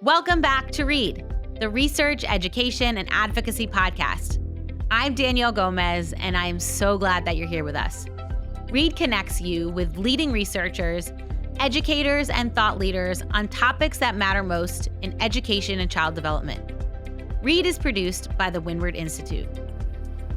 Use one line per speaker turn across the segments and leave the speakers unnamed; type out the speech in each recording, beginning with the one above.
Welcome back to Read, the research, education, and advocacy podcast. I'm Danielle Gomez, and I am so glad that you're here with us. Read connects you with leading researchers, educators, and thought leaders on topics that matter most in education and child development. Read is produced by the Windward Institute.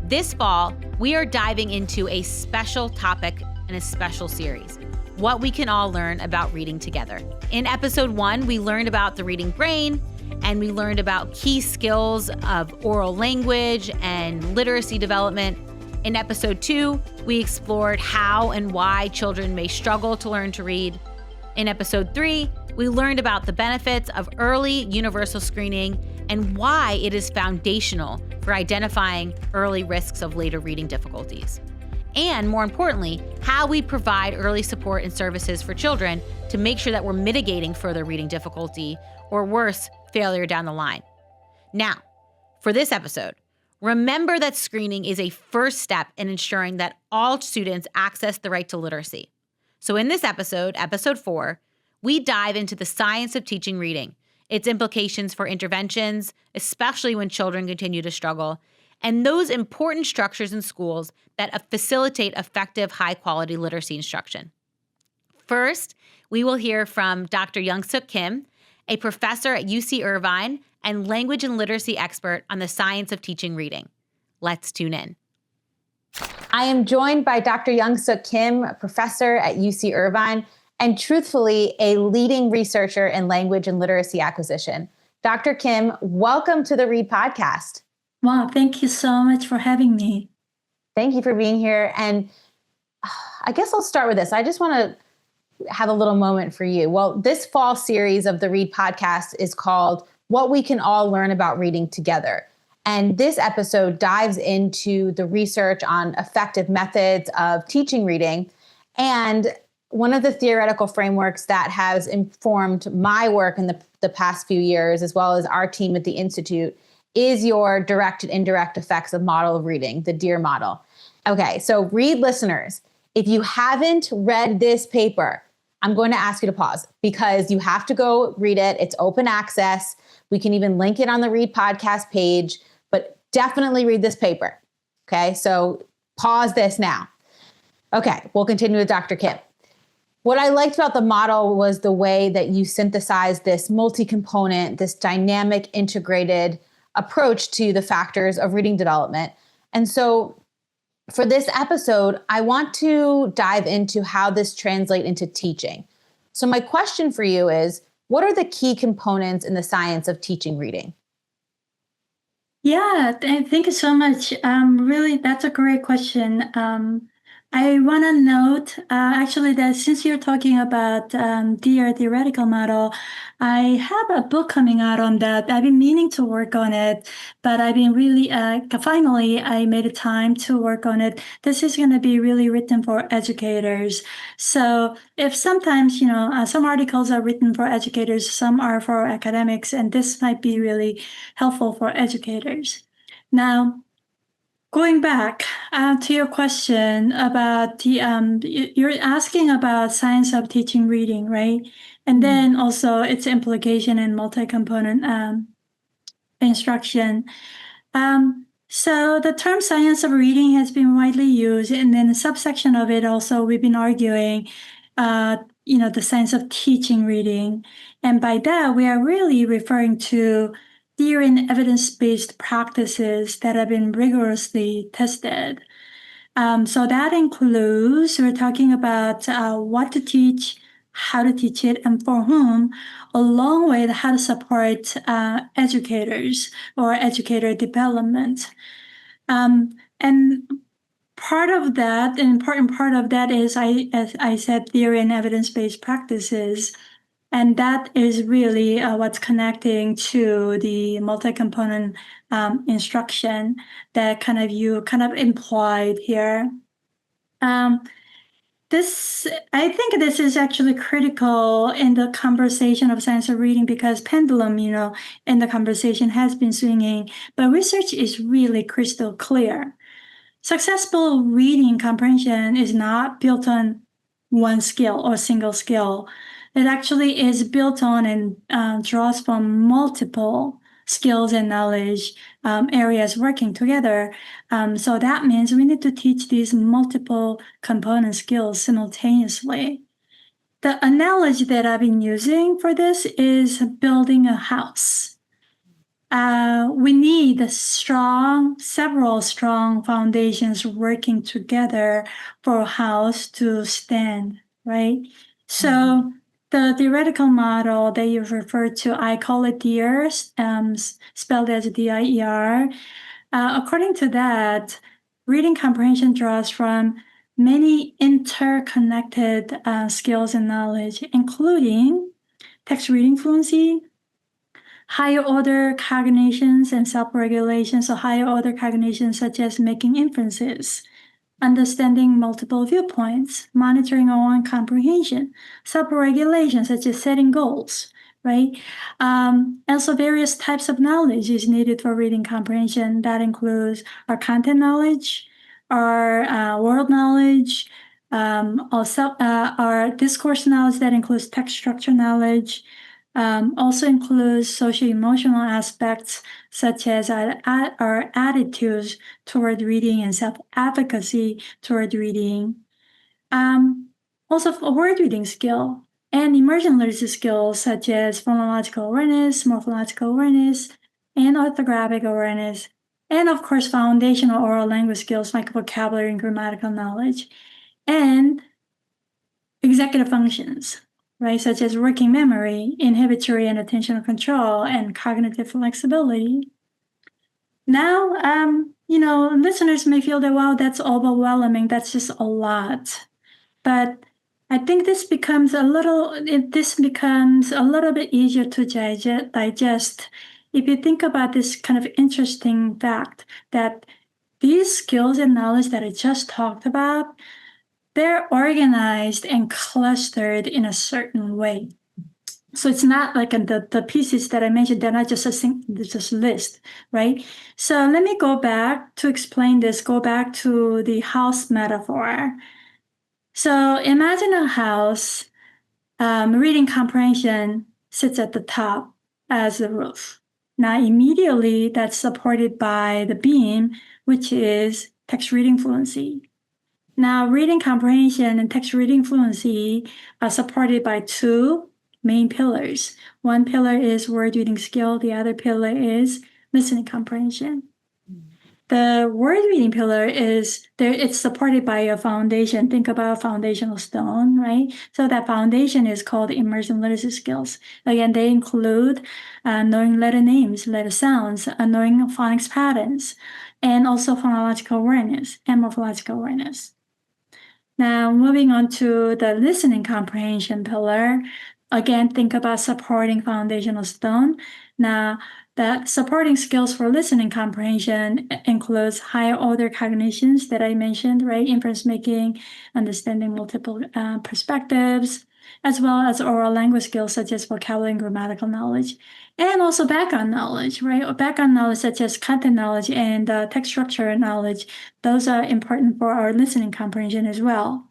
This fall, we are diving into a special topic and a special series, what we can all learn about reading together. In episode 1, we learned about the reading brain, and we learned about key skills of oral language and literacy development. In episode 2, we explored how and why children may struggle to learn to read. In episode 3, we learned about the benefits of early universal screening and why it is foundational for identifying early risks of later reading difficulties. And more importantly, how we provide early support and services for children to make sure that we're mitigating further reading difficulty or worse, failure down the line. Now, for this episode, remember that screening is a first step in ensuring that all students access the right to literacy. So in this episode, episode 4, we dive into the science of teaching reading, its implications for interventions, especially when children continue to struggle, and those important structures in schools that facilitate effective, high-quality literacy instruction. First, we will hear from Dr. Young-Suk Kim, a professor at UC Irvine and language and literacy expert on the science of teaching reading. Let's tune in. I am joined by Dr. Young-Suk Kim, a professor at UC Irvine, and truthfully, a leading researcher in language and literacy acquisition. Dr. Kim, welcome to the Read podcast.
Wow, thank you so much for having me.
Thank you for being here. And I guess I'll start with this. I just want to have a little moment for you. Well, this fall series of the Read podcast is called What We Can All Learn About Reading Together. And this episode dives into the research on effective methods of teaching reading. And one of the theoretical frameworks that has informed my work in the past few years, as well as our team at the Institute, is your direct and indirect effects of model of reading, the DEAR model. Okay, so Read listeners, if you haven't read this paper, I'm going to ask you to pause because you have to go read it. It's open access. We can even link it on the Read podcast page, but definitely read this paper. Okay, so pause this now. Okay, we'll continue with Dr. Kim. What I liked about the model was the way that you synthesized this multi-component, this dynamic, integrated approach to the factors of reading development. And so for this episode, I want to dive into how this translates into teaching. So my question for you is, what are the key components in the science of teaching reading?
Yeah, thank you so much. Really, that's a great question. I want to note, actually, that since you're talking about DEAR theoretical model, I have a book coming out on that. I've been meaning to work on it, but I've been really, finally, I made a time to work on it. This is going to be really written for educators. So if sometimes, some articles are written for educators, some are for academics, and this might be really helpful for educators. Now, going back to your question about you're asking about science of teaching reading, right? And then also its implication in multi-component instruction. So the term science of reading has been widely used, and then a subsection of it also we've been arguing, the science of teaching reading. And by that, we are really referring to theory and evidence-based practices that have been rigorously tested. So that includes, we're talking about what to teach, how to teach it, and for whom, along with how to support educators or educator development. And part of that, an important part of that is, as I said, theory and evidence-based practices. And that is really what's connecting to the multi-component instruction that you implied here. I think this is actually critical in the conversation of science of reading because pendulum, in the conversation has been swinging, but research is really crystal clear. Successful reading comprehension is not built on one skill or single skill. It actually is built on and draws from multiple skills and knowledge areas working together. So that means we need to teach these multiple component skills simultaneously. The analogy that I've been using for this is building a house. We need several strong foundations working together for a house to stand, right? So the theoretical model that you refer to, I call it DIER, spelled as DIER. According to that, reading comprehension draws from many interconnected skills and knowledge, including text reading fluency, higher order cognitions and self-regulation. So higher order cognitions such as making inferences, understanding multiple viewpoints, monitoring our own comprehension, self-regulation such as setting goals, right? Also various types of knowledge is needed for reading comprehension. That includes our content knowledge, our world knowledge, also our discourse knowledge that includes text structure knowledge, also includes social-emotional aspects such as our attitudes toward reading and self-advocacy toward reading. Also a word reading skill and emergent literacy skills such as phonological awareness, morphological awareness, and orthographic awareness. And of course, foundational oral language skills like vocabulary and grammatical knowledge. And executive functions, right, such as working memory, inhibitory and attentional control, and cognitive flexibility. Now, listeners may feel that, wow, that's overwhelming. That's just a lot. But I think this becomes a little bit easier to digest if you think about this kind of interesting fact that these skills and knowledge that I just talked about, they're organized and clustered in a certain way. So it's not like the pieces that I mentioned, they're not just just a list, right? So let me go back to explain this, go back to the house metaphor. So imagine a house, reading comprehension sits at the top as the roof. Now immediately that's supported by the beam, which is text reading fluency. Now, reading comprehension and text reading fluency are supported by two main pillars. One pillar is word reading skill. The other pillar is listening comprehension. The word reading pillar it's supported by a foundation. Think about a foundational stone, right? So that foundation is called emergent literacy skills. Again, they include knowing letter names, letter sounds, knowing phonics patterns, and also phonological awareness and morphological awareness. Now, moving on to the listening comprehension pillar, again, think about supporting foundational stone. Now, the supporting skills for listening comprehension includes higher order cognitions that I mentioned, right? Inference making, understanding multiple perspectives, as well as oral language skills such as vocabulary and grammatical knowledge, and also background knowledge, right? Or background knowledge such as content knowledge and text structure knowledge. Those are important for our listening comprehension as well.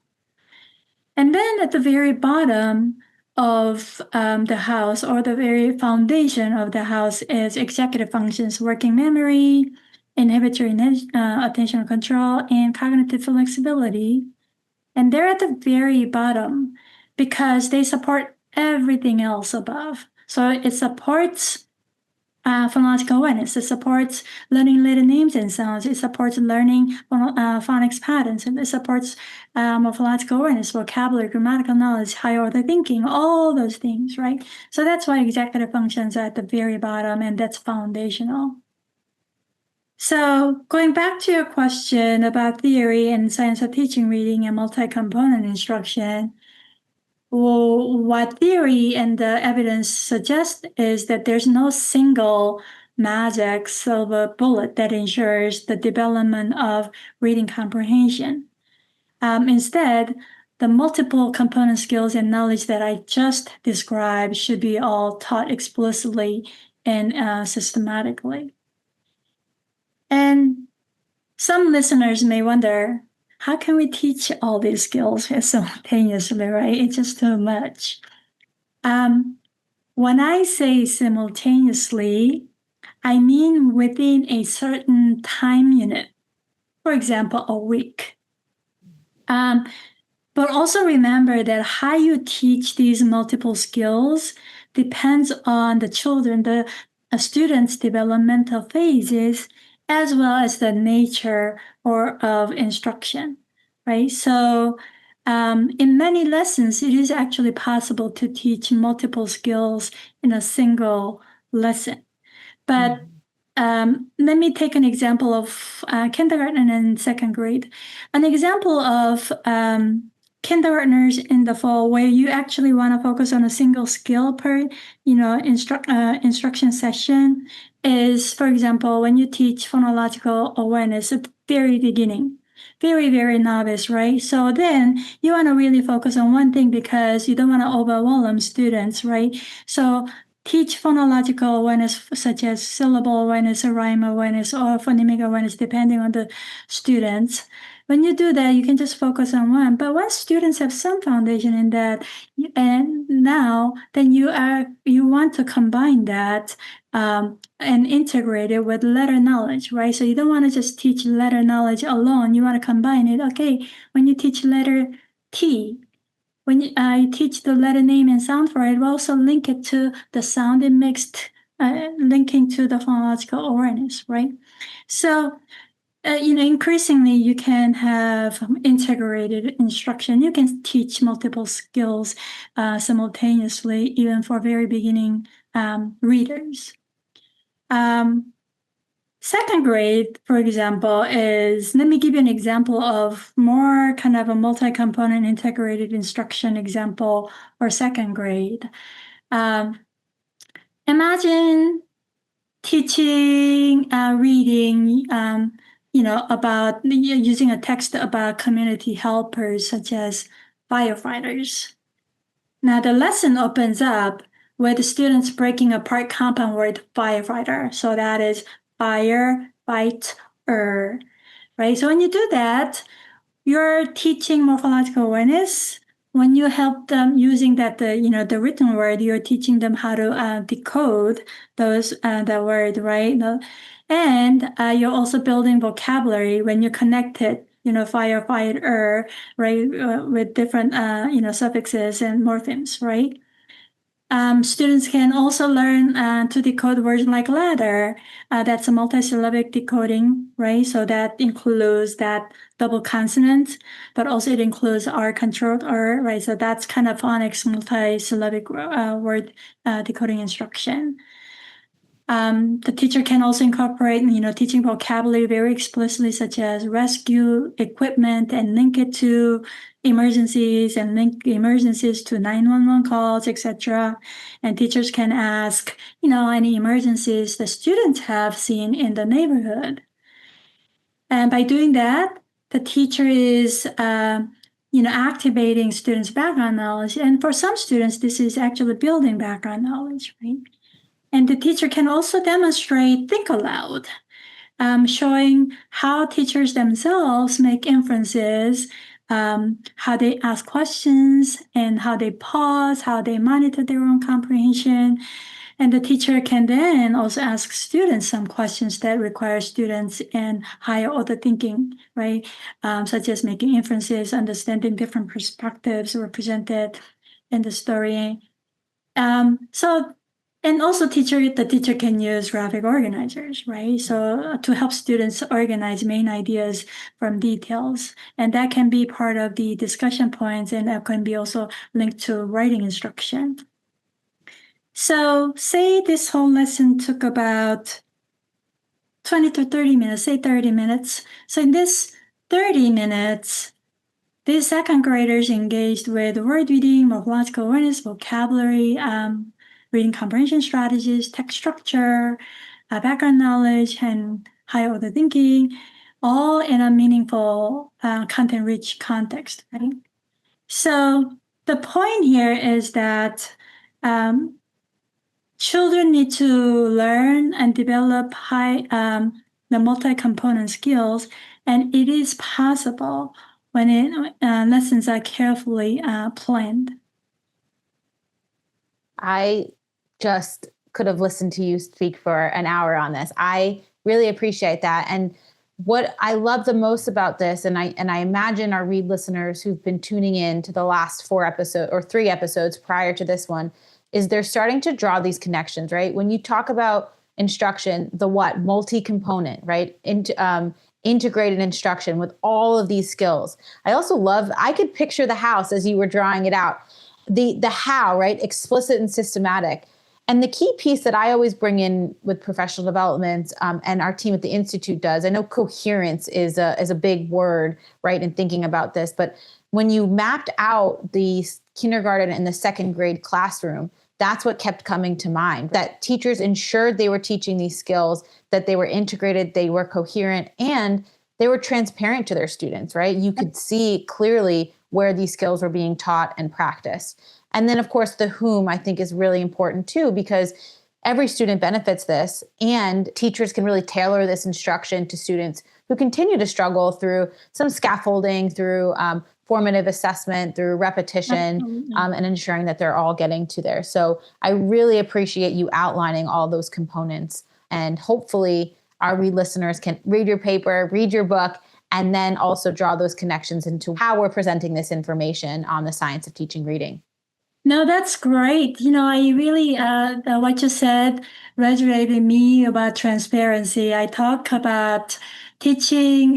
And then at the very bottom of the house, or the very foundation of the house, is executive functions, working memory, inhibitory attentional control, and cognitive flexibility. And they're at the very bottom because they support everything else above. So it supports phonological awareness. It supports learning letter names and sounds. It supports learning phonics patterns. And it supports morphological awareness, vocabulary, grammatical knowledge, higher order thinking, all those things, right? So that's why executive functions are at the very bottom, and that's foundational. So going back to your question about theory and science of teaching reading and multi-component instruction, well, what theory and the evidence suggest is that there's no single magic silver bullet that ensures the development of reading comprehension. Instead, the multiple component skills and knowledge that I just described should be all taught explicitly and systematically. And some listeners may wonder, how can we teach all these skills simultaneously, right? It's just too much. When I say simultaneously, I mean within a certain time unit, for example, a week. But also remember that how you teach these multiple skills depends on the children, the students' developmental phases, as well as the nature of instruction, right? So in many lessons, it is actually possible to teach multiple skills in a single lesson. But let me take an example of kindergarten and second grade. An example of kindergartners in the fall where you actually want to focus on a single skill per instruction session is, for example, when you teach phonological awareness at the very beginning. Very, very novice, right? So then you want to really focus on one thing because you don't want to overwhelm students, right? So teach phonological awareness such as syllable awareness or rhyme awareness or phonemic awareness depending on the students. When you do that, you can just focus on one. But once students have some foundation in that, and now then you want to combine that and integrate it with letter knowledge, right? So you don't want to just teach letter knowledge alone. You want to combine it. Okay, when you teach letter T, when you teach the letter name and sound for it, we'll also link it to the sound and mixed, linking to the phonological awareness, right? So, increasingly you can have integrated instruction. You can teach multiple skills simultaneously, even for very beginning readers. Second grade, for example, let me give you an example of more kind of a multi-component integrated instruction example for second grade. Imagine teaching reading, about using a text about community helpers such as firefighters. Now the lesson opens up with the students breaking apart compound word firefighter. So that is fire, fight, right? So when you do that, you're teaching morphological awareness. When you help them using that, the written word, you're teaching them how to decode the word, right? And you're also building vocabulary when you connect it, firefighter, right, with different, suffixes and morphemes, right? Students can also learn to decode words like ladder. That's a multisyllabic decoding, right? So that includes that double consonant, but also it includes R controlled R, right? So that's kind of phonics multisyllabic word decoding instruction. The teacher can also incorporate, teaching vocabulary very explicitly, such as rescue, equipment, and link it to emergencies and link emergencies to 911 calls, etc. And teachers can ask, any emergencies the students have seen in the neighborhood. And by doing that, the teacher is, activating students' background knowledge. And for some students, this is actually building background knowledge, right? And the teacher can also demonstrate think aloud, showing how teachers themselves make inferences, how they ask questions, and how they pause, how they monitor their own comprehension. And the teacher can then also ask students some questions that require students in higher order thinking, right? Such as making inferences, understanding different perspectives represented in the story. And also the teacher can use graphic organizers, right? So to help students organize main ideas from details. And that can be part of the discussion points, and that can be also linked to writing instruction. So say this whole lesson took about 20 to 30 minutes, say 30 minutes. So in this 30 minutes, these second graders engaged with word reading, morphological awareness, vocabulary, reading comprehension strategies, text structure, background knowledge, and higher order thinking, all in a meaningful, content-rich context, right? So the point here is that children need to learn and develop the multi-component skills, and it is possible when lessons are carefully planned.
I just could have listened to you speak for an hour on this. I really appreciate that. And what I love the most about this, and I imagine our Read listeners who've been tuning in to the last 4 episodes or 3 episodes prior to this one, is they're starting to draw these connections, right? When you talk about instruction, the what? Multi-component, right? Integrated instruction with all of these skills. I also love, I could picture the house as you were drawing it out. The how, right? Explicit and systematic. And the key piece that I always bring in with professional development, and our team at the Institute does, I know coherence is a big word, right, in thinking about this. But when you mapped out the kindergarten and the second grade classroom, that's what kept coming to mind, that teachers ensured they were teaching these skills, that they were integrated, they were coherent, and they were transparent to their students, right? You could see clearly where these skills were being taught and practiced. And then, of course, the whom I think is really important too, because every student benefits this, and teachers can really tailor this instruction to students who continue to struggle through some scaffolding, through formative assessment, through repetition, and ensuring that they're all getting to there. So I really appreciate you outlining all those components. And hopefully our Read listeners can read your paper, read your book, and then also draw those connections into how we're presenting this information on the science of teaching reading.
No, that's great. I really, what you said resonated with me about transparency. I talk about teaching,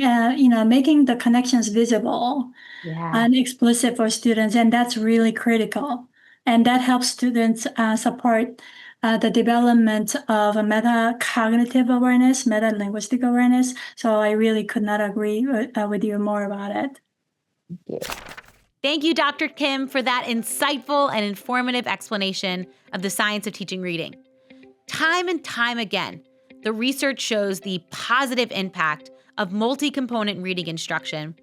making the connections visible and explicit for students, and that's really critical. And that helps students support the development of a meta-cognitive awareness, meta-linguistic awareness. So I really could not agree with you more about it.
Thank you. Thank you, Dr. Kim, for that insightful and informative explanation of the science of teaching reading. Time and time again, the research shows the positive impact of multi-component reading instruction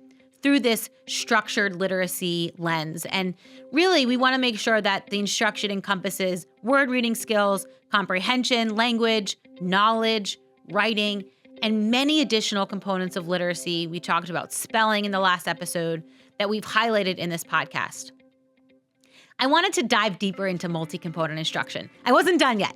through this structured literacy lens. And really, we want to make sure that the instruction encompasses word reading skills, comprehension, language, knowledge, writing, and many additional components of literacy. We talked about spelling in the last episode that we've highlighted in this podcast. I wanted to dive deeper into multi-component instruction. I wasn't done yet,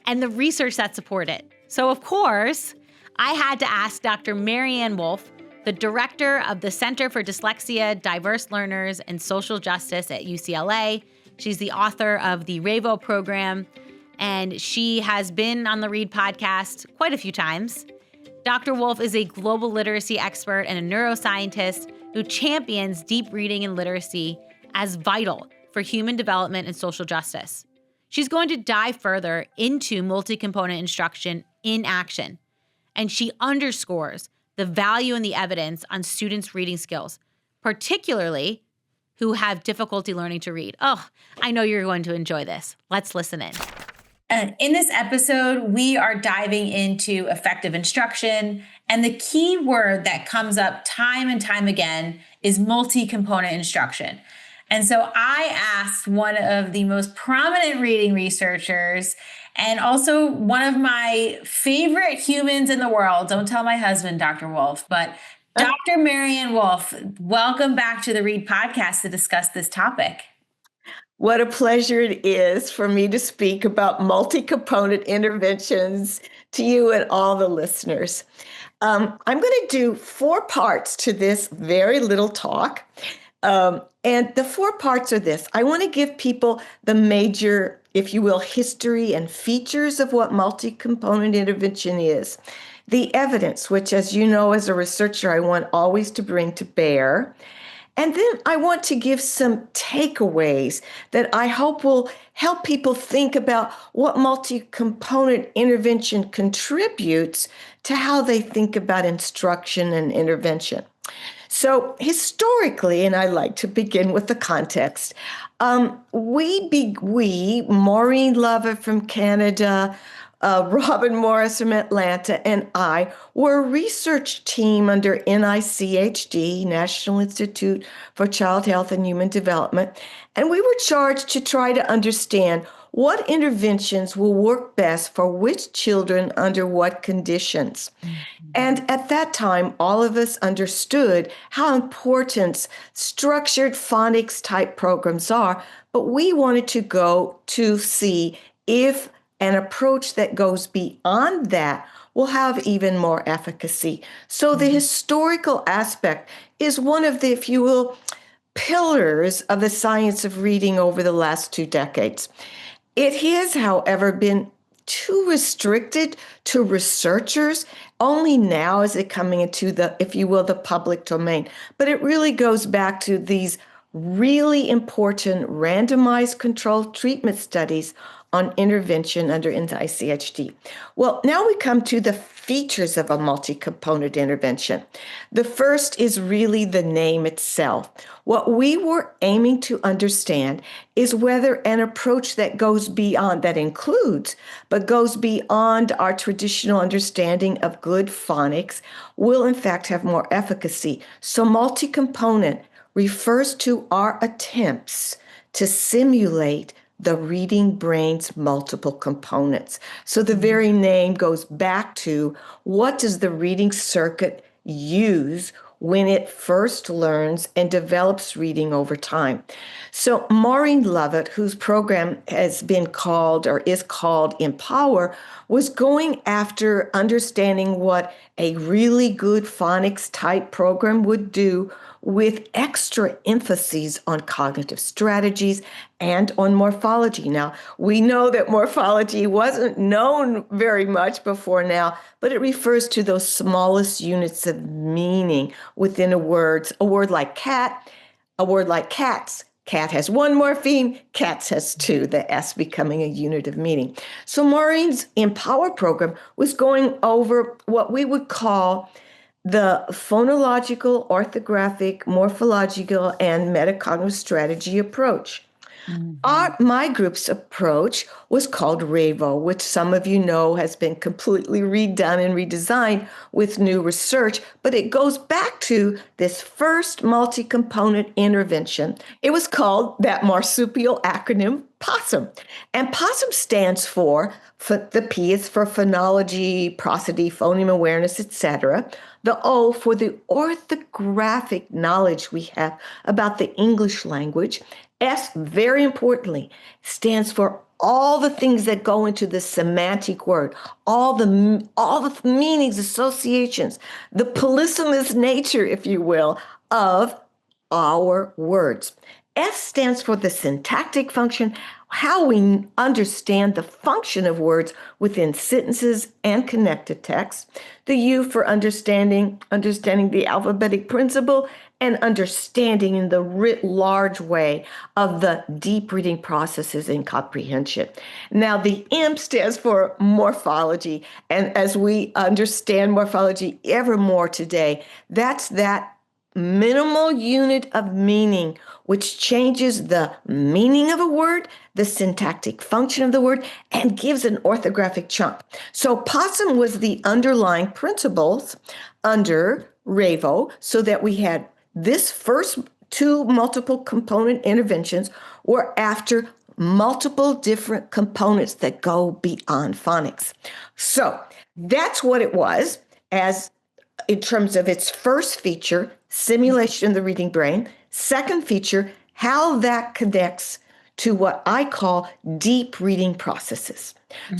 and the research that support it. So of course, I had to ask Dr. Maryanne Wolf, the director of the Center for Dyslexia, Diverse Learners, and Social Justice at UCLA. She's the author of the RAVO program, and she has been on the Read podcast quite a few times. Dr. Wolf is a global literacy expert and a neuroscientist who champions deep reading and literacy as vital for human development and social justice. She's going to dive further into multi-component instruction in action, and she underscores the value and the evidence on students' reading skills, particularly who have difficulty learning to read. Oh, I know you're going to enjoy this. Let's listen in. In this episode, we are diving into effective instruction, and the key word that comes up time and time again is multi-component instruction. And so I asked one of the most prominent reading researchers and also one of my favorite humans in the world. Don't tell my husband, Dr. Wolf, but Dr. Maryanne Wolf, welcome back to the Read podcast to discuss this topic.
What a pleasure it is for me to speak about multi-component interventions to you and all the listeners. I'm going to do 4 parts to this very little talk. And the 4 parts are this. I want to give people the major, if you will, history and features of what multi-component intervention is. The evidence, which, as you know, as a researcher, I want always to bring to bear. And then I want to give some takeaways that I hope will help people think about what multi-component intervention contributes to how they think about instruction and intervention. So historically, and I like to begin with the context, we, Maureen Lovett from Canada, Robin Morris from Atlanta, and I were a research team under NICHD, National Institute for Child Health and Human Development, and we were charged to try to understand what interventions will work best for which children under what conditions. And at that time, all of us understood how important structured phonics type programs are, but we wanted to go to see if an approach that goes beyond that will have even more efficacy. So the historical aspect is one of the, if you will, pillars of the science of reading over the last 2 decades. It has, however, been too restricted to researchers. Only now is it coming into the, if you will, the public domain. But it really goes back to these really important randomized controlled treatment studies on intervention under ICHD. Well, now we come to the features of a multi-component intervention. The first is really the name itself. What we were aiming to understand is whether an approach that goes beyond, that includes, but goes beyond our traditional understanding of good phonics will in fact have more efficacy. So multi-component refers to our attempts to simulate the reading brain's multiple components. So the very name goes back to, what does the reading circuit use when it first learns and develops reading over time? So Maureen Lovett, whose program has been called or is called Empower, was going after understanding what a really good phonics type program would do with extra emphases on cognitive strategies and on morphology. Now, we know that morphology wasn't known very much before now, but it refers to those smallest units of meaning within a word like cat, a word like cats. Cat has 1 morpheme, cats has 2, the S becoming a unit of meaning. So Maureen's Empower program was going over what we would call the phonological, orthographic, morphological, and metacognitive strategy approach. My group's approach was called RAVO, which some of you know has been completely redone and redesigned with new research, but it goes back to this first multi-component intervention. It was called that marsupial acronym POSSUM. And POSSUM stands for the P is for phonology, prosody, phoneme awareness, etc. The O for the orthographic knowledge we have about the English language. S, very importantly, stands for all the things that go into the semantic word, all the meanings, associations, the polysemous nature, if you will, of our words. S stands for the syntactic function, how we understand the function of words within sentences and connected text. The U for understanding the alphabetic principle, and understanding in the writ large way of the deep reading processes and comprehension. Now, the M stands for morphology. And as we understand morphology ever more today, that's that minimal unit of meaning which changes the meaning of a word, the syntactic function of the word, and gives an orthographic chunk. So POSSUM was the underlying principles under RAVO, so that we had this first 2 multiple component interventions were after multiple different components that go beyond phonics. So that's what it was as in terms of its first feature, simulation of the reading brain. Second feature, how that connects to what I call deep reading processes.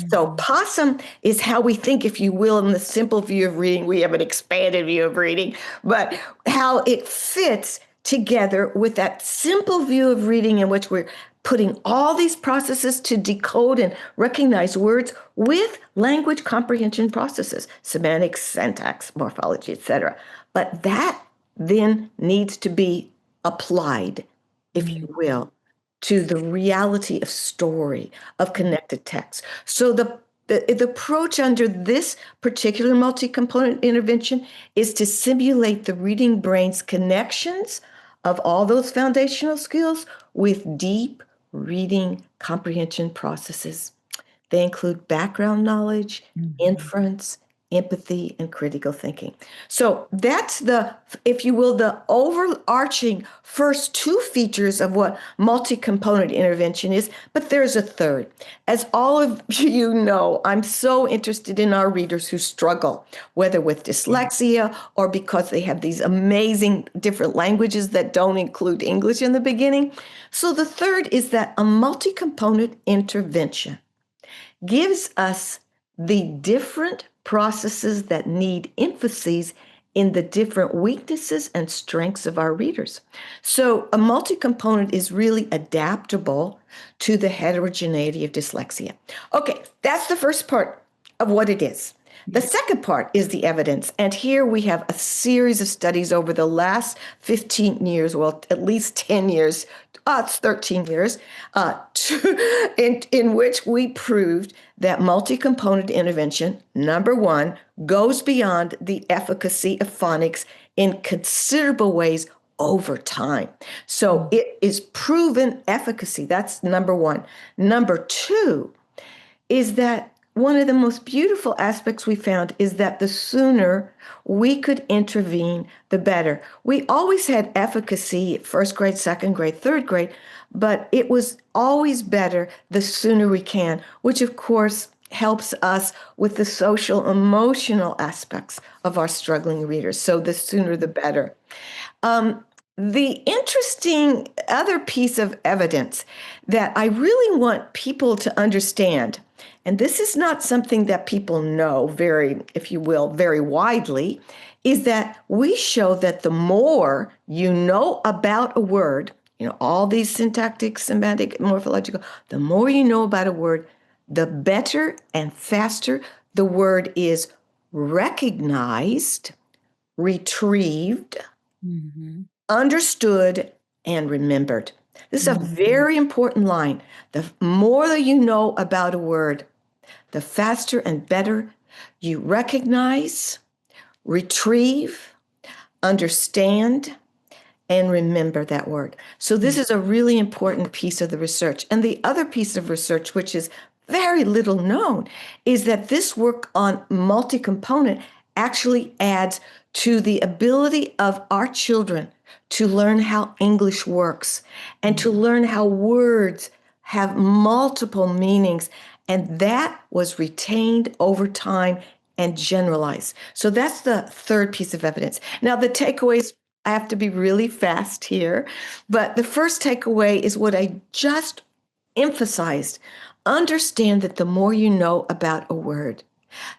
So POSSUM is how we think, if you will, in the simple view of reading. We have an expanded view of reading, but how it fits together with that simple view of reading in which we're putting all these processes to decode and recognize words with language comprehension processes, semantics, syntax, morphology, etc. But that then needs to be applied, if you will, to the reality of story, of connected text. So the approach under this particular multi-component intervention is to simulate the reading brain's connections of all those foundational skills with deep reading comprehension processes. They include background knowledge, inference, empathy, and critical thinking. So that's the, if you will, the overarching first two features of what multi-component intervention is, but there's a third. As all of you know, I'm so interested in our readers who struggle, whether with dyslexia or because they have these amazing different languages that don't include English in the beginning. So the third is that a multi-component intervention gives us the different processes that need emphases in the different weaknesses and strengths of our readers. So a multi-component is really adaptable to the heterogeneity of dyslexia. Okay, that's the first part of what it is. The second part is the evidence. And here we have a series of studies over the last 15 years, well, at least 10 years, it's 13 years, in which we proved that multi-component intervention, number one, goes beyond the efficacy of phonics in considerable ways over time. So it is proven efficacy. That's number one. Number two is that one of the most beautiful aspects we found is that the sooner we could intervene, the better. We always had efficacy at first grade, second grade, third grade, but it was always better the sooner we can, which of course helps us with the social emotional aspects of our struggling readers. So the sooner the better. The interesting other piece of evidence that I really want people to understand, and this is not something that people know very, if you will, very widely, is that we show that the more you know about a word, all these syntactic, semantic, morphological, the more you know about a word, the better and faster the word is recognized, retrieved, understood, and remembered. This is a very important line. The more that you know about a word, the faster and better you recognize, retrieve, understand, and remember that word. So this is a really important piece of the research. And the other piece of research, which is very little known, is that this work on multi-component actually adds to the ability of our children to learn how English works and to learn how words have multiple meanings. And that was retained over time and generalized. So that's the third piece of evidence. Now, the takeaways, I have to be really fast here, but the first takeaway is what I just emphasized. Understand that the more you know about a word,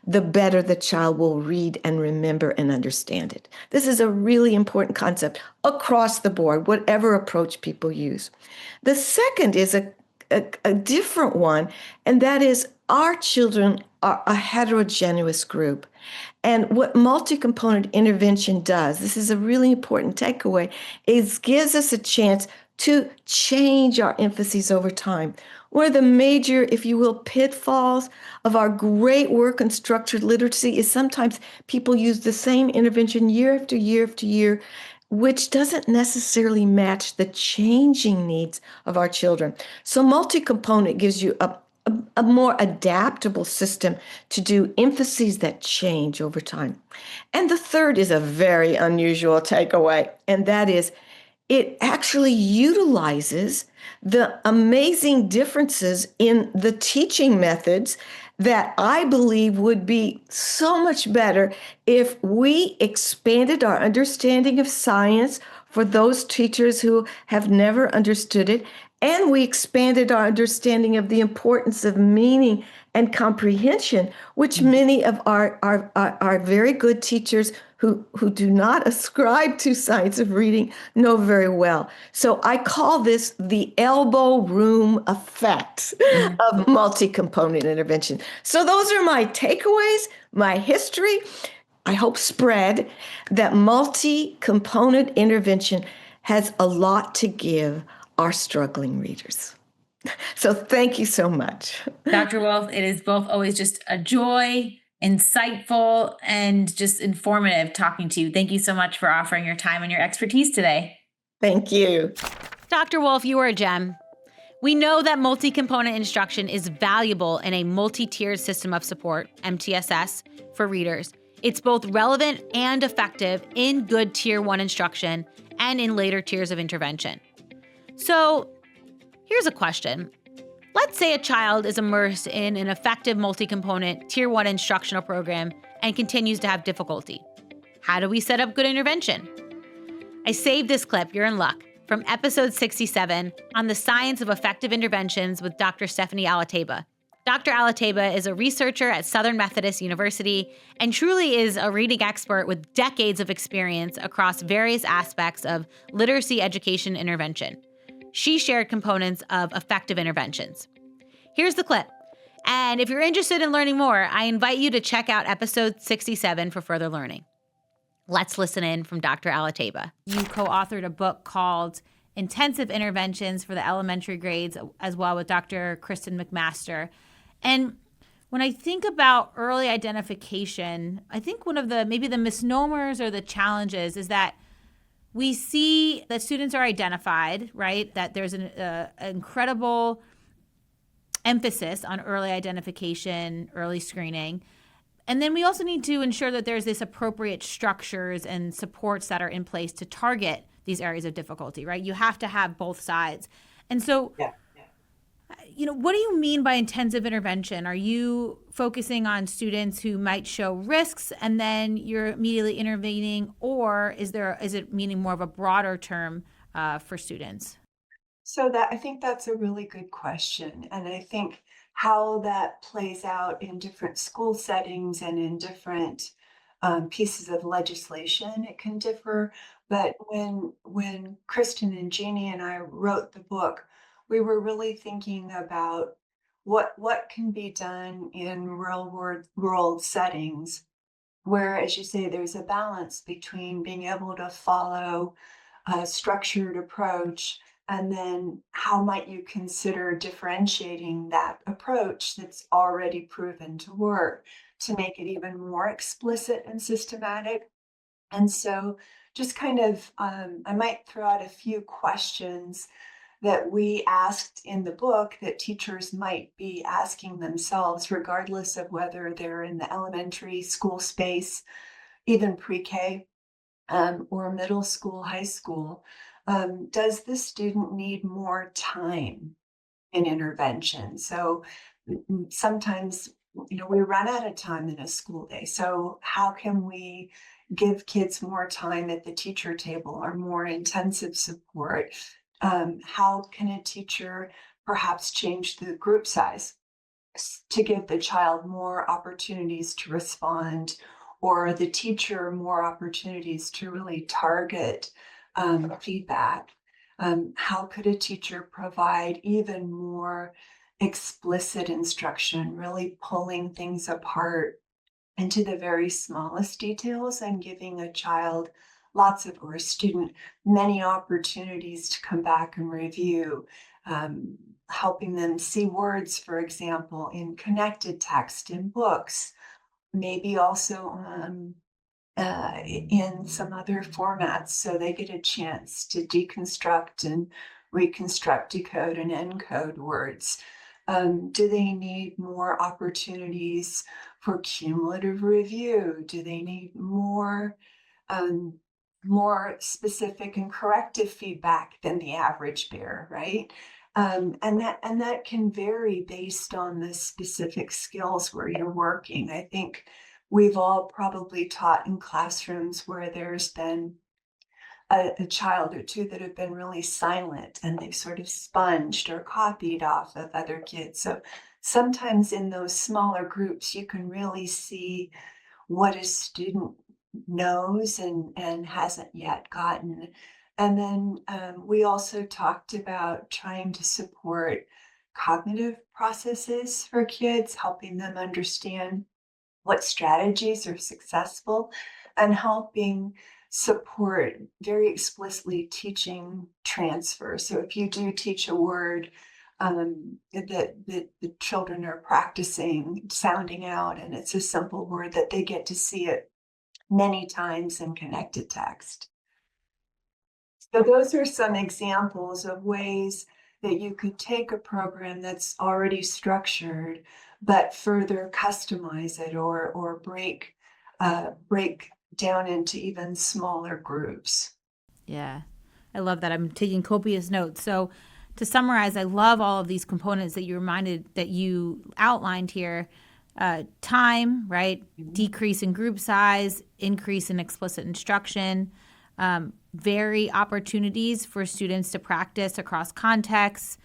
the better the child will read and remember and understand it. This is a really important concept across the board, whatever approach people use. The second is a different one, and that is our children are a heterogeneous group. And what multi-component intervention does, this is a really important takeaway, is gives us a chance to change our emphases over time. One of the major, if you will, pitfalls of our great work on structured literacy is sometimes people use the same intervention year after year after year, which doesn't necessarily match the changing needs of our children. So multi-component gives you a more adaptable system to do emphases that change over time. And the third is a very unusual takeaway, and that is it actually utilizes the amazing differences in the teaching methods that I believe would be so much better if we expanded our understanding of science for those teachers who have never understood it, and we expanded our understanding of the importance of meaning and comprehension, which many of our very good teachers who do not ascribe to science of reading know very well. So I call this the elbow room effect of multi-component intervention. So those are my takeaways, my history. I hope spread that multi-component intervention has a lot to give our struggling readers. So thank you so much.
Dr. Wolf, it is both always just a joy, insightful, and just informative talking to you. Thank you so much for offering your time and your expertise today.
Thank you.
Dr. Wolf, you are a gem. We know that multi-component instruction is valuable in a multi-tiered system of support, MTSS, for readers. It's both relevant and effective in good Tier 1 instruction and in later tiers of intervention. So here's a question. Let's say a child is immersed in an effective multi-component Tier 1 instructional program and continues to have difficulty. How do we set up good intervention? I saved this clip, you're in luck, from episode 67 on the science of effective interventions with Dr. Stephanie Otaiba. Dr. Otaiba is a researcher at Southern Methodist University and truly is a reading expert with decades of experience across various aspects of literacy education intervention. She shared components of effective interventions. Here's the clip. And if you're interested in learning more, I invite you to check out episode 67 for further learning. Let's listen in from Dr. Otaiba. You co-authored a book called Intensive Interventions for the Elementary Grades, as well with Dr. Kristen McMaster. And when I think about early identification, I think one of the maybe the misnomers or the challenges is that we see that students are identified, right? That there's an incredible emphasis on early identification, early screening. And then we also need to ensure that there's this appropriate structures and supports that are in place to target these areas of difficulty, right? You have to have both sides. And so, what do you mean by intensive intervention? Are you focusing on students who might show risks and then you're immediately intervening, or is it meaning more of a broader term for students?
So I think that's a really good question. And I think how that plays out in different school settings and in different pieces of legislation, it can differ. But when Kristen and Jeannie and I wrote the book, we were really thinking about what can be done in real world settings where, as you say, there's a balance between being able to follow a structured approach, and then how might you consider differentiating that approach that's already proven to work to make it even more explicit and systematic. And so just kind of, I might throw out a few questions that we asked in the book that teachers might be asking themselves, regardless of whether they're in the elementary school space, even pre-K, or middle school, high school. Does the student need more time in intervention? So sometimes, we run out of time in a school day. So how can we give kids more time at the teacher table or more intensive support? How can a teacher perhaps change the group size to give the child more opportunities to respond, or the teacher more opportunities to really target feedback? How could a teacher provide even more explicit instruction, really pulling things apart into the very smallest details and giving a child or a student many opportunities to come back and review, helping them see words, for example, in connected text in books, maybe also in some other formats, so they get a chance to deconstruct and reconstruct, decode, and encode words. Do they need more opportunities for cumulative review? Do they need more specific and corrective feedback than the average bear, right? And that can vary based on the specific skills where you're working. I think we've all probably taught in classrooms where there's been a child or two that have been really silent and they've sort of sponged or copied off of other kids. So sometimes in those smaller groups, you can really see what a student knows and hasn't yet gotten. And then we also talked about trying to support cognitive processes for kids, helping them understand what strategies are successful, and helping support very explicitly teaching transfer. So if you do teach a word that the children are practicing sounding out, and it's a simple word, that they get to see it many times in connected text. So those are some examples of ways that you could take a program that's already structured, but further customize it or break down into even smaller groups.
Yeah, I love that. I'm taking copious notes. So to summarize, I love all of these components that you outlined here. Time, right? Decrease in group size, increase in explicit instruction, vary opportunities for students to practice across contexts,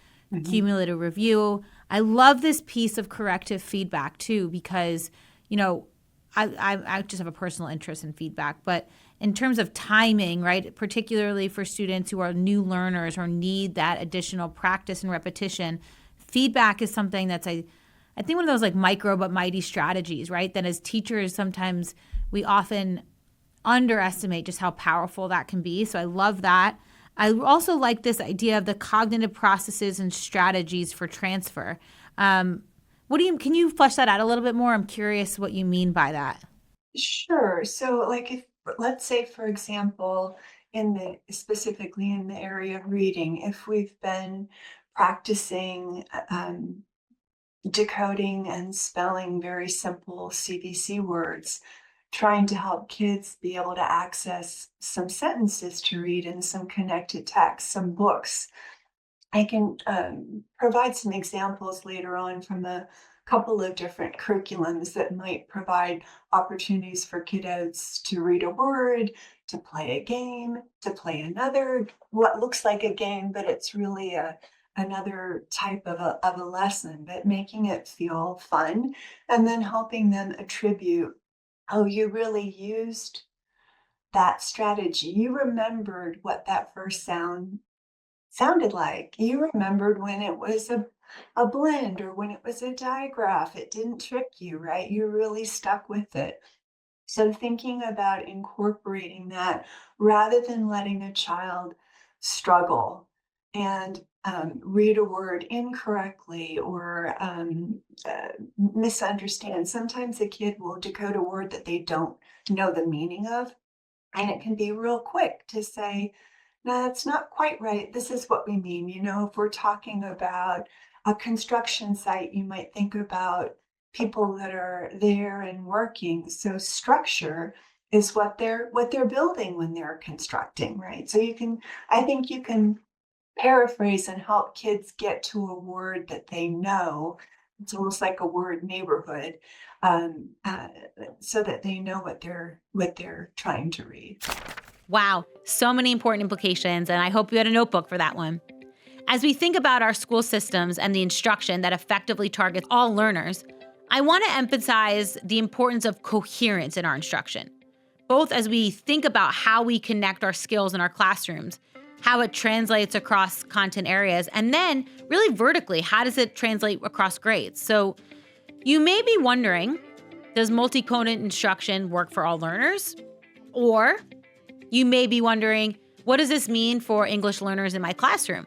cumulative review. I love this piece of corrective feedback too, because, I just have a personal interest in feedback, but in terms of timing, right, particularly for students who are new learners or need that additional practice and repetition, feedback is something that's, I think, one of those like micro but mighty strategies, right? That as teachers, sometimes we often underestimate just how powerful that can be. So I love that. I also like this idea of the cognitive processes and strategies for transfer. Can you flesh that out a little bit more? I'm curious what you mean by that.
Sure. So let's say, for example, specifically in the area of reading, if we've been practicing decoding and spelling very simple CVC words, trying to help kids be able to access some sentences to read and some connected text, some books. I can provide some examples later on from a couple of different curriculums that might provide opportunities for kiddos to read a word, to play a game, to play another, what looks like a game, but it's really another type of a lesson, but making it feel fun, and then helping them attribute, oh, you really used that strategy. You remembered what that first sounded like. You remembered when it was a blend or when it was a digraph. It didn't trick you, right? You really stuck with it. So thinking about incorporating that rather than letting a child struggle and read a word incorrectly or misunderstand. Sometimes a kid will decode a word that they don't know the meaning of, and it can be real quick to say, no, that's not quite right. This is what we mean. If we're talking about a construction site, you might think about people that are there and working. So structure is what they're building when they're constructing, right? So I think you can paraphrase and help kids get to a word that they know. It's almost like a word neighborhood, so that they know what they're trying to read.
Wow, so many important implications, and I hope you had a notebook for that one. As we think about our school systems and the instruction that effectively targets all learners, I want to emphasize the importance of coherence in our instruction, both as we think about how we connect our skills in our classrooms, how it translates across content areas, and then really vertically, how does it translate across grades? So you may be wondering, does multi-component instruction work for all learners? Or you may be wondering, what does this mean for English learners in my classroom?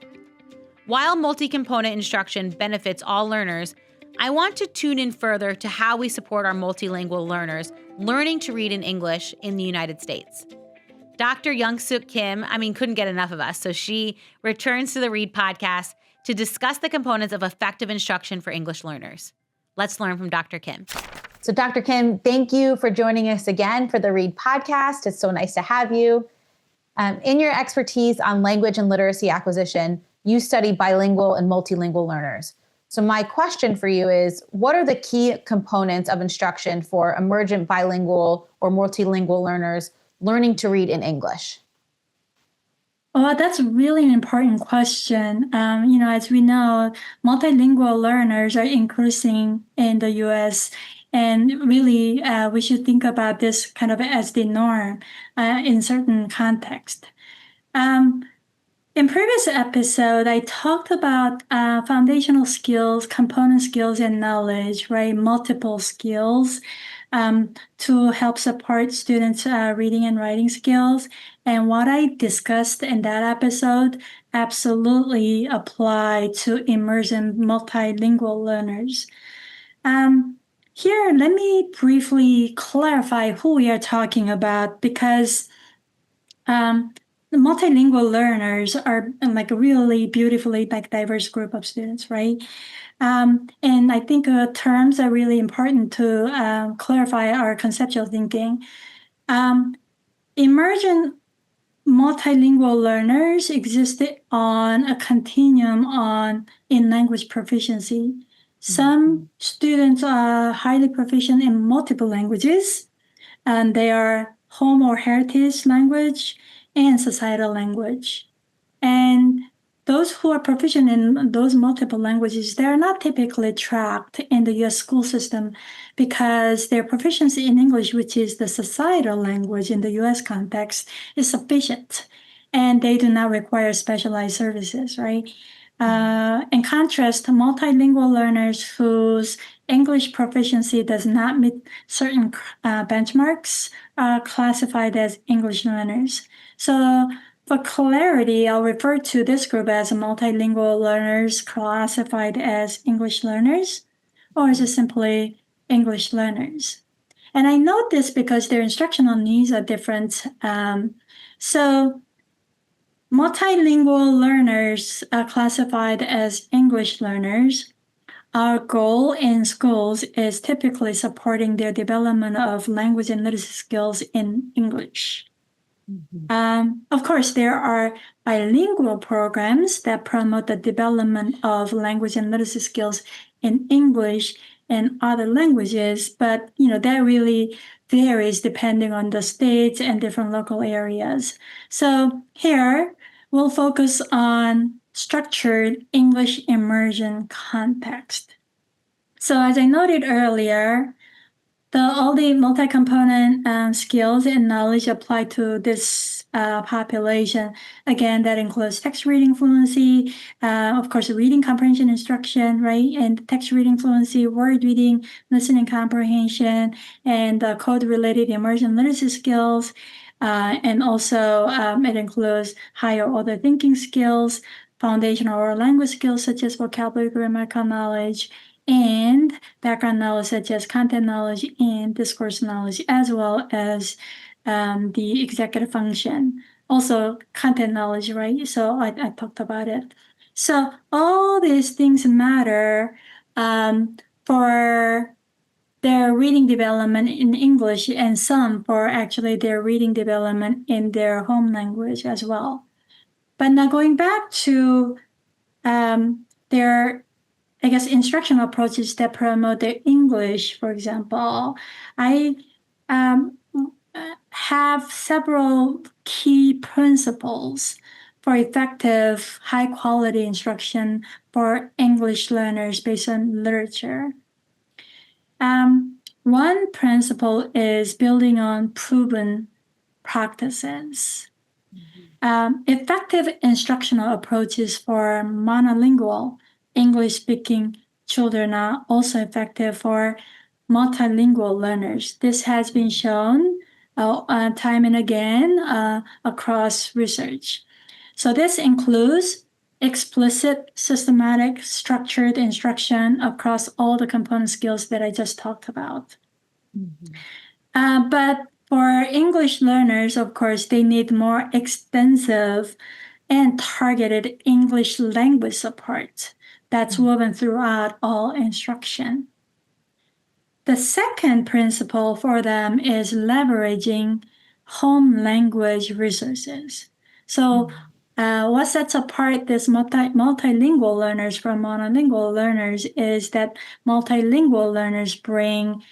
While multi-component instruction benefits all learners, I want to tune in further to how we support our multilingual learners learning to read in English in the United States. Dr. Young-Suk Kim, couldn't get enough of us, so she returns to the Read podcast to discuss the components of effective instruction for English learners. Let's learn from Dr. Kim. So Dr. Kim, thank you for joining us again for the Read podcast. It's so nice to have you. In your expertise on language and literacy acquisition, you study bilingual and multilingual learners. So my question for you is, what are the key components of instruction for emergent bilingual or multilingual learners learning to read in English?
Well, that's really an important question. As we know, multilingual learners are increasing in the U.S., and really, we should think about this kind of as the norm in certain context. In previous episode, I talked about foundational skills, component skills, and knowledge, right? Multiple skills to help support students' reading and writing skills. And what I discussed in that episode absolutely apply to emergent multilingual learners. Here, let me briefly clarify who we are talking about, because the multilingual learners are like a really beautifully like diverse group of students, right? And I think terms are really important to clarify our conceptual thinking. Emergent multilingual learners exist on a continuum in language proficiency. Some students are highly proficient in multiple languages, and they are home or heritage language and societal language. And those who are proficient in those multiple languages, they're not typically tracked in the US school system because their proficiency in English, which is the societal language in the US context, is sufficient. And they do not require specialized services, right? In contrast, multilingual learners whose English proficiency does not meet certain benchmarks are classified as English learners. So for clarity, I'll refer to this group as multilingual learners classified as English learners, or as simply English learners. And I note this because their instructional needs are different. So multilingual learners are classified as English learners. Our goal in schools is typically supporting their development of language and literacy skills in English. Of course, there are bilingual programs that promote the development of language and literacy skills in English and other languages, but that really varies depending on the states and different local areas. So here we'll focus on structured English immersion context. So as I noted earlier, all the multi-component skills and knowledge apply to this population. Again, that includes text reading fluency, of course, reading comprehension instruction, right? And text reading fluency, word reading, listening comprehension, and code-related immersion literacy skills. And also it includes higher order thinking skills, foundational oral language skills such as vocabulary, grammatical knowledge, and background knowledge such as content knowledge and discourse knowledge, as well as the executive function. Also content knowledge, right? So I talked about it. So all these things matter for their reading development in English, and some for actually their reading development in their home language as well. But now going back to their instructional approaches that promote their English, for example, I have several key principles for effective, high-quality instruction for English learners based on literature. One principle is building on proven practices. Effective instructional approaches for monolingual English-speaking children are also effective for multilingual learners. This has been shown time and again across research. So this includes explicit, systematic, structured instruction across all the component skills that I just talked about. But for English learners, of course, they need more extensive and targeted English language support that's woven throughout all instruction. The second principle for them is leveraging home language resources. So what sets apart this multilingual learners from monolingual learners is that multilingual learners bring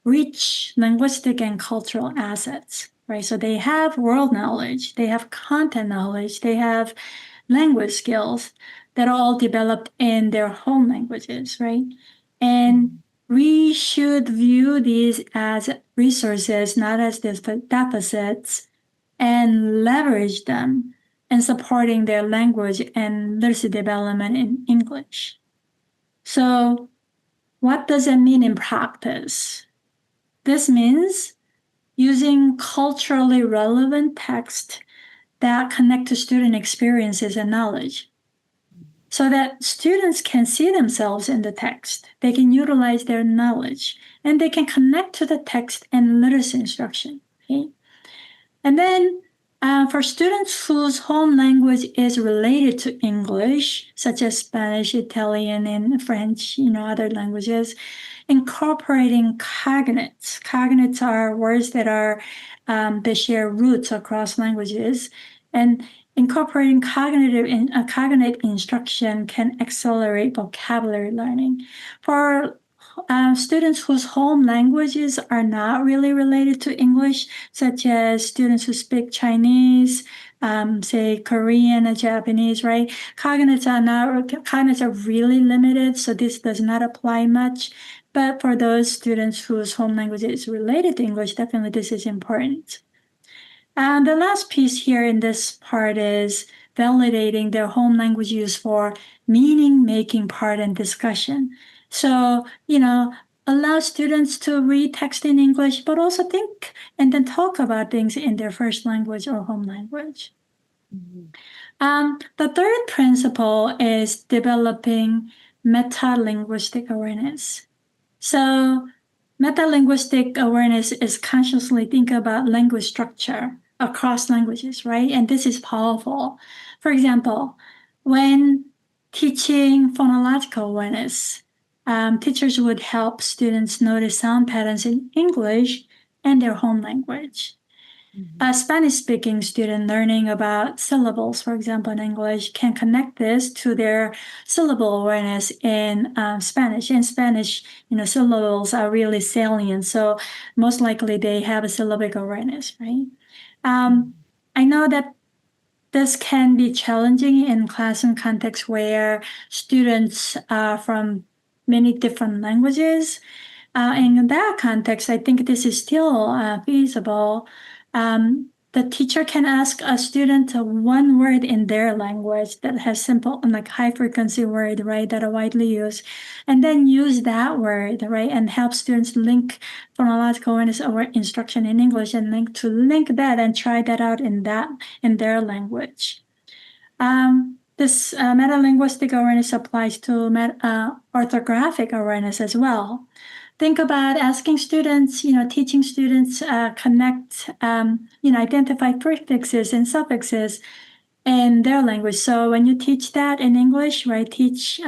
rich linguistic and cultural assets, right? So they have world knowledge, they have content knowledge, they have language skills that are all developed in their home languages, right? And we should view these as resources, not as deficits, and leverage them in supporting their language and literacy development in English. So what does it mean in practice? This means using culturally relevant text that connect to student experiences and knowledge, so that students can see themselves in the text. They can utilize their knowledge, and they can connect to the text and literacy instruction. Okay? And then For students whose home language is related to English, such as Spanish, Italian, and French, other languages, incorporating cognates. Cognates are words that they share roots across languages, and incorporating cognate instruction can accelerate vocabulary learning. For students whose home languages are not really related to English, such as students who speak Chinese, say Korean or Japanese, right? Cognates are really limited, so this does not apply much. But for those students whose home language is related to English, definitely this is important. And the last piece here in this part is validating their home language use for meaning-making part and discussion. So, allow students to read text in English, but also think and then talk about things in their first language or home language. The third principle is developing meta-linguistic awareness. So meta-linguistic awareness is consciously thinking about language structure across languages, right? And this is powerful. For example, when teaching phonological awareness, teachers would help students notice sound patterns in English and their home language. A Spanish-speaking student learning about syllables, for example, in English, can connect this to their syllable awareness in Spanish. In Spanish, syllables are really salient, so most likely they have a syllabic awareness, right? I know that this can be challenging in classroom context where students are from many different languages. In that context, I think this is still feasible. The teacher can ask a student one word in their language that has simple, like high frequency word, right, that are widely used, and then use that word, right, and help students link phonological awareness or instruction in English and link that and try that out in their language. This meta-linguistic awareness applies to orthographic awareness as well. Think about asking students, teaching students connect, identify prefixes and suffixes in their language. So when you teach that in English, right, teach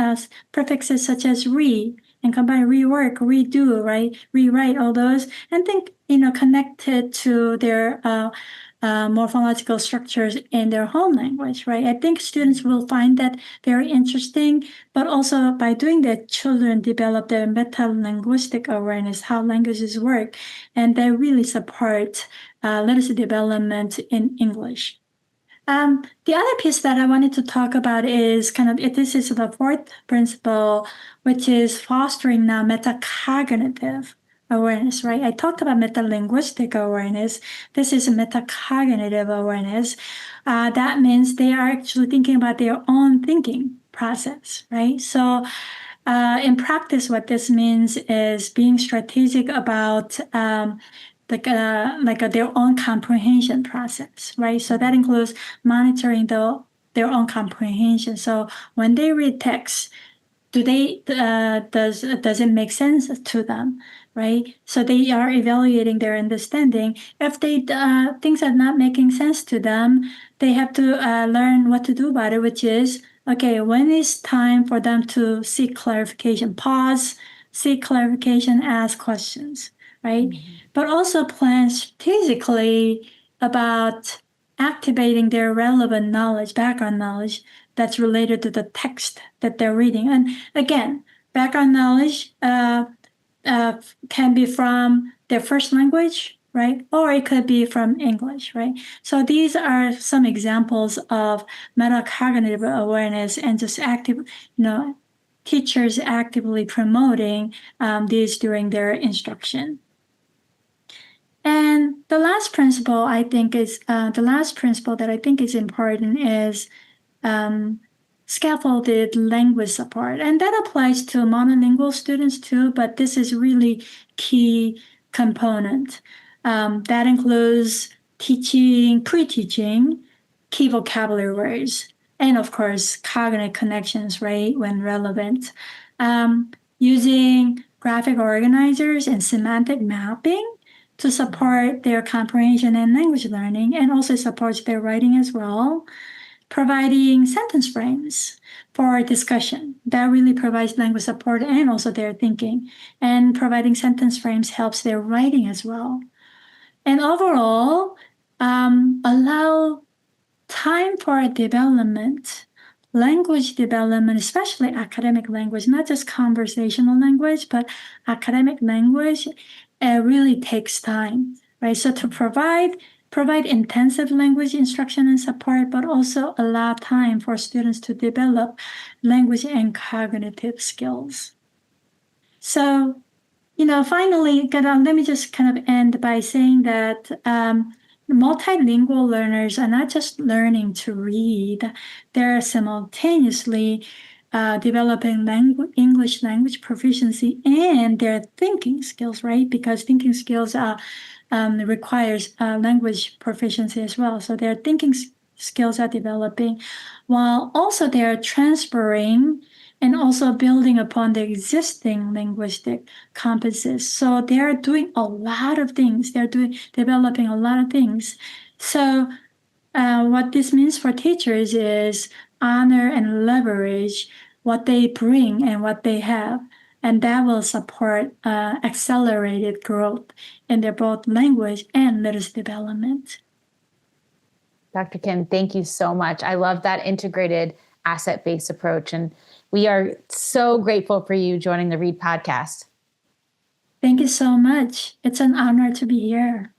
prefixes such as re, and combine rework, redo, right, rewrite, all those, and think, connect it to their morphological structures in their home language, right? I think students will find that very interesting, but also by doing that, children develop their meta-linguistic awareness, how languages work, and they really support literacy development in English. The other piece that I wanted to talk about is this is the fourth principle, which is fostering now metacognitive awareness, right? I talked about meta-linguistic awareness. This is metacognitive awareness. That means they are actually thinking about their own thinking process, right? So in practice, what this means is being strategic about their own comprehension process, right? So that includes monitoring their own comprehension. So when they read text, does it make sense to them, right? So they are evaluating their understanding. If things are not making sense to them, they have to learn what to do about it, which is, okay, when it's time for them to seek clarification, pause, seek clarification, ask questions, right? But also plan strategically about activating their relevant knowledge, background knowledge that's related to the text that they're reading. And again, background knowledge can be from their first language, right? Or it could be from English, right? So these are some examples of metacognitive awareness and just teachers actively promoting these during their instruction. And the last principle that I think is important is scaffolded language support. And that applies to monolingual students too, but this is really key component. That includes pre-teaching key vocabulary words, and of course, cognate connections, right, when relevant. Using graphic organizers and semantic mapping to support their comprehension and language learning, and also supports their writing as well. Providing sentence frames for discussion. That really provides language support and also their thinking. And providing sentence frames helps their writing as well. And overall, allow time for development, language development, especially academic language, not just conversational language, but academic language. It really takes time, right? So to provide intensive language instruction and support, but also allow time for students to develop language and cognitive skills. So, finally, let me just kind of end by saying that multilingual learners are not just learning to read, they're simultaneously developing English language proficiency and their thinking skills, right? Because thinking skills requires language proficiency as well. So their thinking skills are developing while also they're transferring and also building upon the existing linguistic competencies. So they're doing a lot of things. Developing a lot of things. So what this means for teachers is honor and leverage what they bring and what they have. And that will support accelerated growth in their both language and literacy development.
Dr. Kim, thank you so much. I love that integrated asset-based approach. And we are so grateful for you joining the READ podcast.
Thank you so much. It's an honor to be here.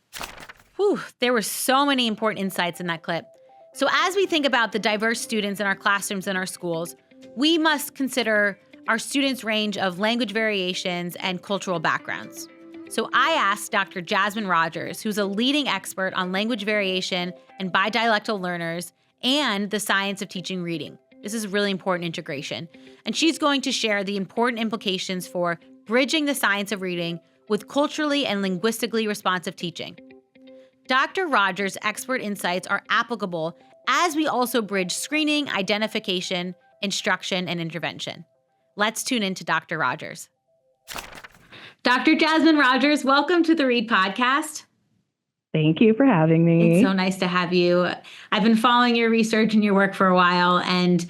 Whew, there were so many important insights in that clip. So as we think about the diverse students in our classrooms and our schools, we must consider our students' range of language variations and cultural backgrounds. So I asked Dr. Jasmine Rogers, who's a leading expert on language variation and bidialectal learners and the science of teaching reading. This is really important integration. And she's going to share the important implications for bridging the science of reading with culturally and linguistically responsive teaching. Dr. Rogers' expert insights are applicable as we also bridge screening, identification, instruction, and intervention. Let's tune in to Dr. Rogers. Dr. Jasmine Rogers, welcome to the READ podcast.
Thank you for having me.
It's so nice to have you. I've been following your research and your work for a while, and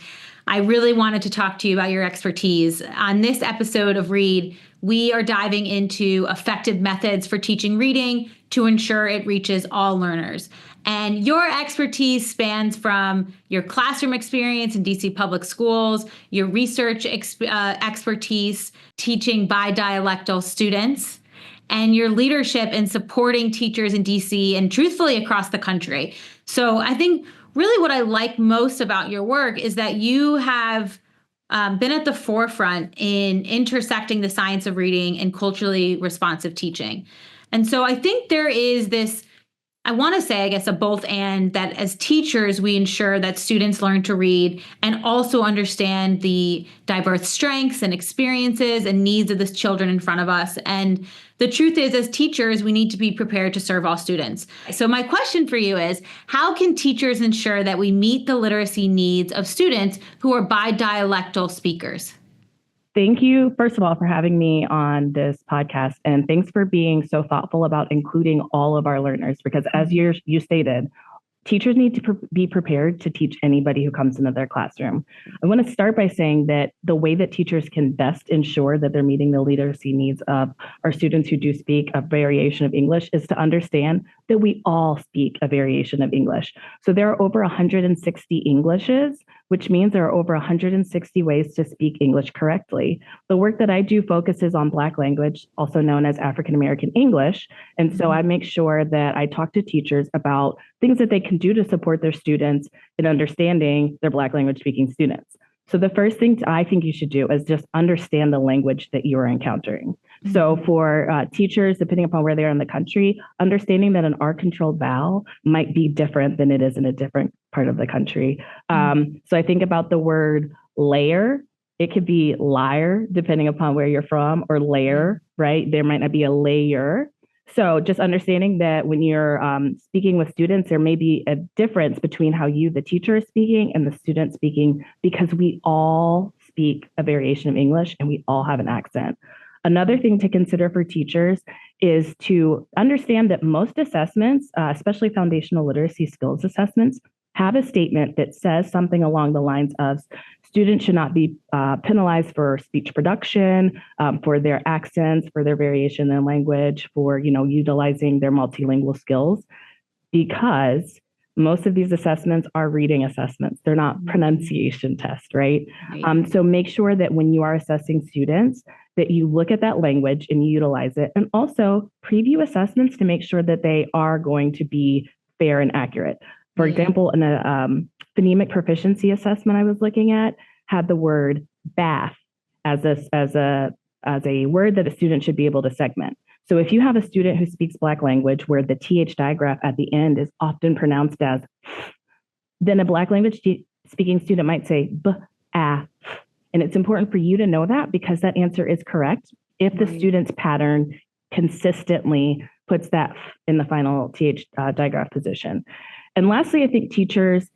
I really wanted to talk to you about your expertise. On this episode of READ, we are diving into effective methods for teaching reading to ensure it reaches all learners. And your expertise spans from your classroom experience in DC public schools, your research expertise teaching bidialectal students, and your leadership in supporting teachers in DC and truthfully across the country. So I think really what I like most about your work is that you have been at the forefront in intersecting the science of reading and culturally responsive teaching. And so I think there is this, I want to say, I guess, a both and, that as teachers, we ensure that students learn to read and also understand the diverse strengths and experiences and needs of the children in front of us. And the truth is, as teachers, we need to be prepared to serve all students. So my question for you is, how can teachers ensure that we meet the literacy needs of students who are bidialectal speakers?
Thank you, first of all, for having me on this podcast. And thanks for being so thoughtful about including all of our learners, because as you stated, teachers need to be prepared to teach anybody who comes into their classroom. I want to start by saying that the way that teachers can best ensure that they're meeting the literacy needs of our students who do speak a variation of English is to understand that we all speak a variation of English. So there are over 160 Englishes, which means there are over 160 ways to speak English correctly. The work that I do focuses on Black language, also known as African American English. And so I make sure that I talk to teachers about things that they can do to support their students in understanding their Black language speaking students. So the first thing I think you should do is just understand the language that you are encountering. So for teachers, depending upon where they are in the country, understanding that an R-controlled vowel might be different than it is in a different part of the country. So I think about the word layer. It could be liar, depending upon where you're from, or layer, right? There might not be a layer. So just understanding that when you're speaking with students, there may be a difference between how you, the teacher, is speaking and the student speaking, because we all speak a variation of English and we all have an accent. Another thing to consider for teachers is to understand that most assessments, especially foundational literacy skills assessments, have a statement that says something along the lines of students should not be penalized for speech production, for their accents, for their variation in language, for utilizing their multilingual skills, because most of these assessments are reading assessments. They're not pronunciation tests, right? So make sure that when you are assessing students, that you look at that language and utilize it, and also preview assessments to make sure that they are going to be fair and accurate. For example, in a phonemic proficiency assessment I was looking at, had the word bath as a word that a student should be able to segment. So if you have a student who speaks Black language where the TH digraph at the end is often pronounced as, then a Black language speaking student might say b-a. And it's important for you to know that, because that answer is correct if the student's pattern consistently puts that in the final TH digraph position. And lastly, I think teachers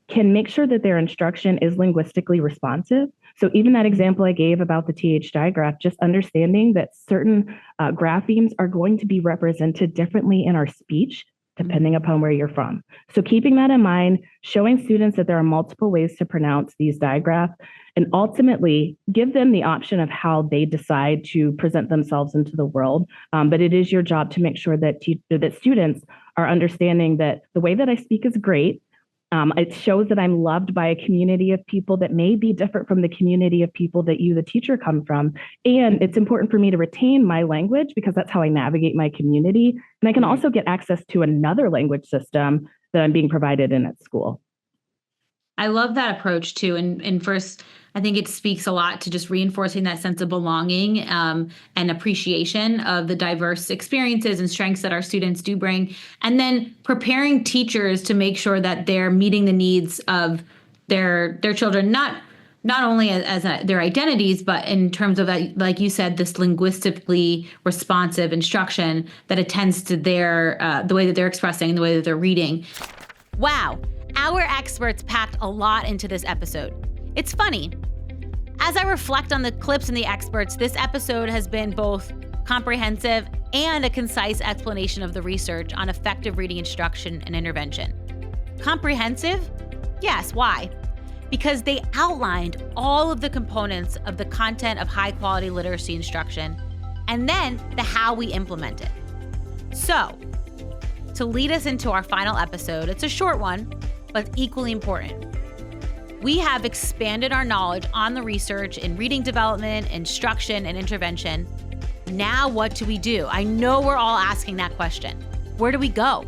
can make sure that their instruction is linguistically responsive. So even that example I gave about the TH digraph, just understanding that certain graphemes are going to be represented differently in our speech, depending upon where you're from. So keeping that in mind, showing students that there are multiple ways to pronounce these digraphs, and ultimately give them the option of how they decide to present themselves into the world. But it is your job to make sure that that students are understanding that the way that I speak is great. It shows that I'm loved by a community of people that may be different from the community of people that you, the teacher, come from. And it's important for me to retain my language because that's how I navigate my community. And I can also get access to another language system that I'm being provided in at school.
I love that approach too. And first, I think it speaks a lot to just reinforcing that sense of belonging and appreciation of the diverse experiences and strengths that our students do bring. And then preparing teachers to make sure that they're meeting the needs of their children, not only as their identities, but in terms of, like you said, this linguistically responsive instruction that attends to the way that they're expressing and the way that they're reading. Wow. Our experts packed a lot into this episode. It's funny. As I reflect on the clips and the experts, this episode has been both comprehensive and a concise explanation of the research on effective reading instruction and intervention. Comprehensive? Yes, why? Because they outlined all of the components of the content of high-quality literacy instruction, and then the how we implement it. So, to lead us into our final episode, it's a short one, but equally important. We have expanded our knowledge on the research in reading development, instruction, and intervention. Now what do we do? I know we're all asking that question. Where do we go?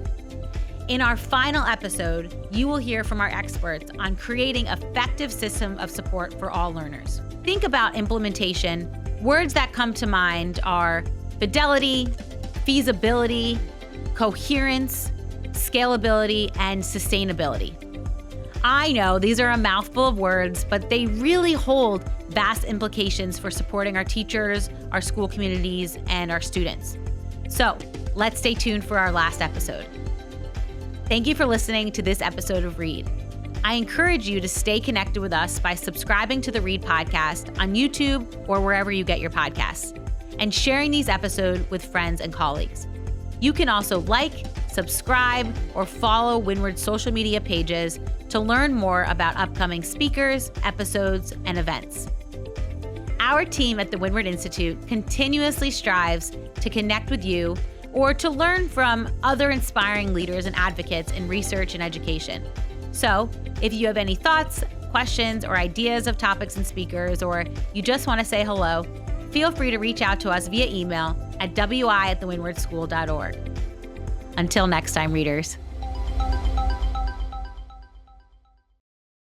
In our final episode, you will hear from our experts on creating an effective system of support for all learners. Think about implementation. Words that come to mind are fidelity, feasibility, coherence, scalability, and sustainability. I know these are a mouthful of words, but they really hold vast implications for supporting our teachers, our school communities, and our students. So let's stay tuned for our last episode. Thank you for listening to this episode of Read. I encourage you to stay connected with us by subscribing to the Read podcast on YouTube or wherever you get your podcasts, and sharing these episodes with friends and colleagues. You can also like, subscribe, or follow Windward's social media pages to learn more about upcoming speakers, episodes, and events. Our team at the Windward Institute continuously strives to connect with you or to learn from other inspiring leaders and advocates in research and education. So, if you have any thoughts, questions, or ideas of topics and speakers, or you just want to say hello, feel free to reach out to us via email at wi@thewindwardschool.org. Until next time, readers.